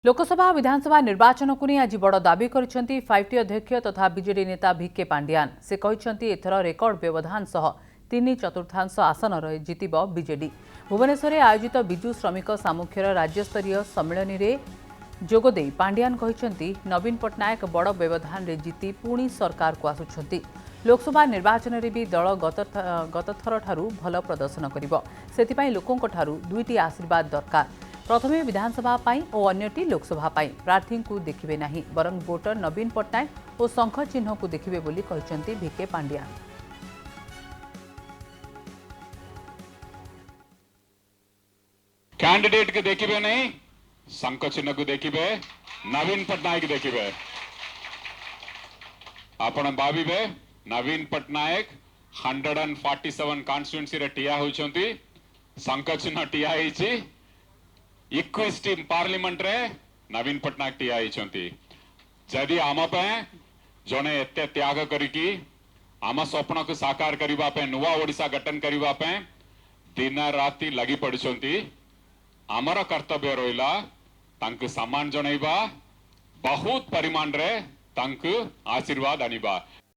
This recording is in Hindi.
लोकसभा विधानसभा निर्वाचन को नहीं आज बड़ दाबी करिसेंती 5टी अध्यक्ष तथा बीजेडी नेता भिके पांडियान। से कहिसेंती एथर रेकर्ड व्यवधान सह 3/4 आसन जितिब बीजेडी। भुवनेश्वर आयोजित विजु श्रमिक सामुख्यर राज्यस्तरीय सम्मेलन में जोगदे पांडियान कहिसेंती नवीन पट्टनायक बड़ व्यवधान रे जीति पुणी सरकार को आसुछंती। लोकसभा निर्वाचन में भी दल गतथर ठारू भल प्रदर्शन करिबो। सेथिपई लोकंक ठारू दुईटी आशीर्वाद दरकार। प्रथमे विधानसभा पाई और अन्यटी लोकसभा पाई प्रार्थी को देखिबे नाही, बरं वोटर नवीन पट्टनायक और शंख चिन्ह को देखिबे बोली कहिसेंती भिके पांडियान। कैंडिडेट के देखिबे नहीं, शंख चिन्ह को देखिबे, नवीन पट्टनायक देखिबे। आपण भाविबे नवीन पट्टनायक 147 कॉन्स्टिट्यूएंसी रे टिया होचंती, शंख चिन्ह टिया होईची। 21टी पार्लिमेंट रे नवीन पट्टनायक टिया होईचंती। जदि आम पे जने एते त्याग करिकी आम स्वप्न को साकार करिबा पे, नुवा ओडिशा गठन करिबा पे दिन राति लगी पड़छंती, आमर कर्तव्य रहिला तांको सम्मान जणाइबा, बहुत परिमाण रे तांको आशीर्वाद आनिबा।